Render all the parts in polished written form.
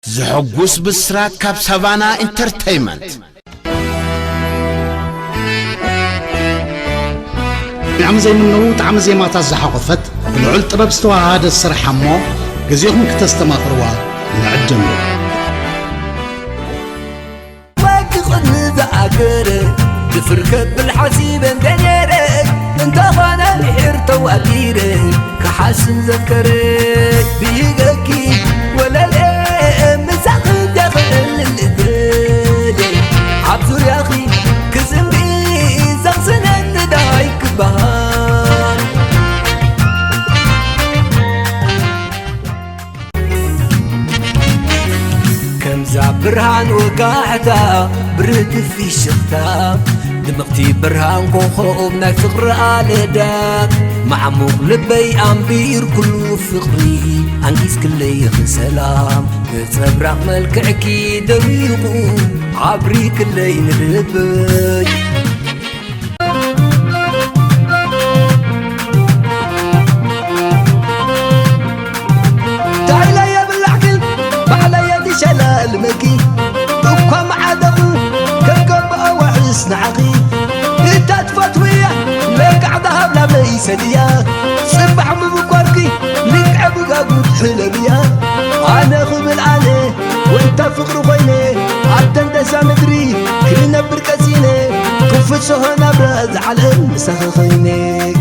زحقوس بسرات كاب سافانا انترتينمنت عم زي منو عم زي ما تزحقفت بالعل طرب استوى هذا السرح مو جزيهم كتستماخروا نعجم واك خدنا ذاكره تفركب بالحسيب انتنيرك انت خانا بحيرته وأبيرك كحسن ذكرك بيقاكي ولا الام مساق داخل الدلي عبزور يا اخي كسم بي زغسنا دايك بهار كم زعبرهان وقاعدة برد في شختا دمقتي برهان كوخوب نفقر آلدك معموق لبي أمبير كله فقري أنجيس كلي سلام تبرق ملكعكي دريقو عبري كلي نلبي تعالى يا بالعقل بعلى يدي شلال مكي تبقى معدقو كالقبقى وحسن عقي انت تفتوية لك عدها بلا بليس ديا صبح مبكوركي لك عبقى قد حلبيا انا خبل عليه وانت فقر خويني عدى انت سامدري كلنا بركزيني كفت شهنا برز على المسخ خيني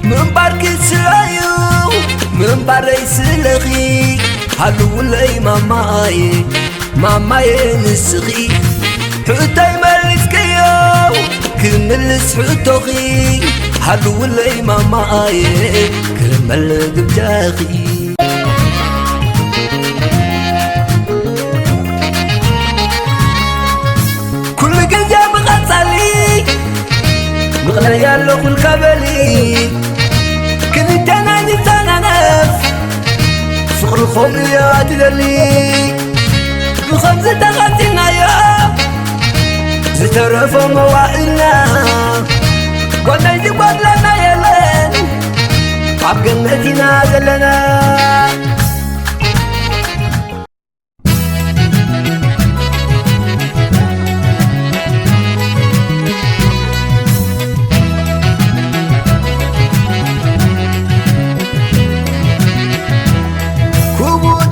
من بارك سرايو من باري سلغي هلو لي ماماي نسغي حوتاي مالسكيو كملس حوتوغي هلو لي ماماي كمل دبجاغي كل جنجا بغصالي مغنى يالو كل كبلي كنت انا لسانا نفس فقر الخمريات دلي بخمسة تغطينا يا زترف موائلنا قلنا يجيبات لنا يلين عبقنتنا دلنا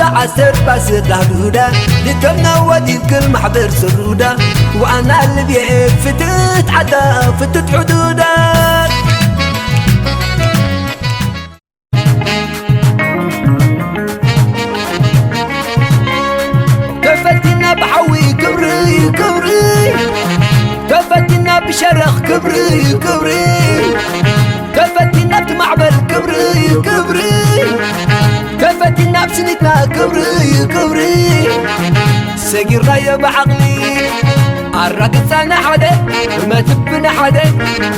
عسر بس دهدودا لتمنا ودي كل محبر سرودا وانا اللي بيعيب فتت عدا فتت حدودا كفتنا بحوي كبري كبري كفتنا بشرخ كبري كبري كفتنا بمعبر كبري كبري كفتنا بسنتنا كبري كبري سجل راية بعقلي الرقص انا حدا ما تبنا حدا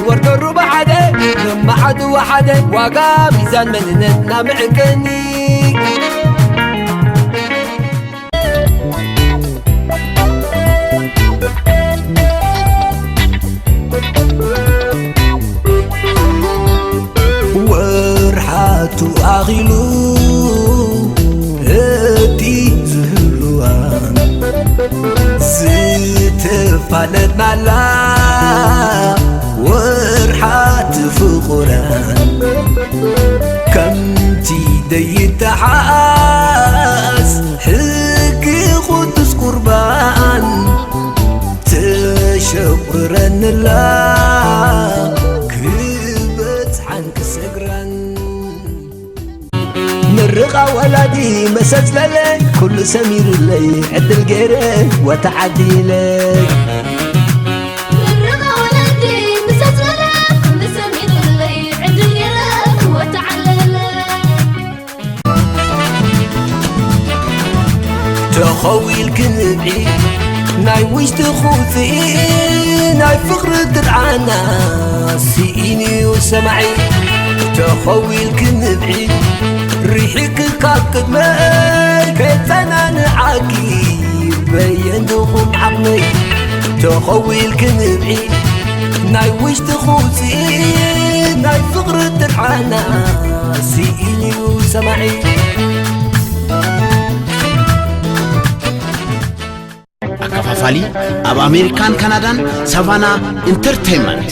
ورد الربع حدا لما حد وحدا وقا ميزان مننتنا معكني ورحاتو اغيلو زتفالت مالا ورحات فقران كمتي ديت حاس حكي قدس قربان تشبرن الله كبت عنك سقران مرقة ولدي مسج للي كل سمير لي عدل غيره وتعدي لي مرقة ولدي مسج للي كل سمير لي عدل غيره وتعدي لي تخوي الكنبعي ناي ويش تخوفي ناي فقر درعانا سيئيني وسمعي تخوي الكنبعي ريحك كاكد ماي كيف انا نعاكي بين دخوم عمي تخويل كنبعي ناي وش تخوصي ناي فقر الدرعانا سيئيني وسمعي أكفافالي أب أمريكان كندان سافانا انترتينمنت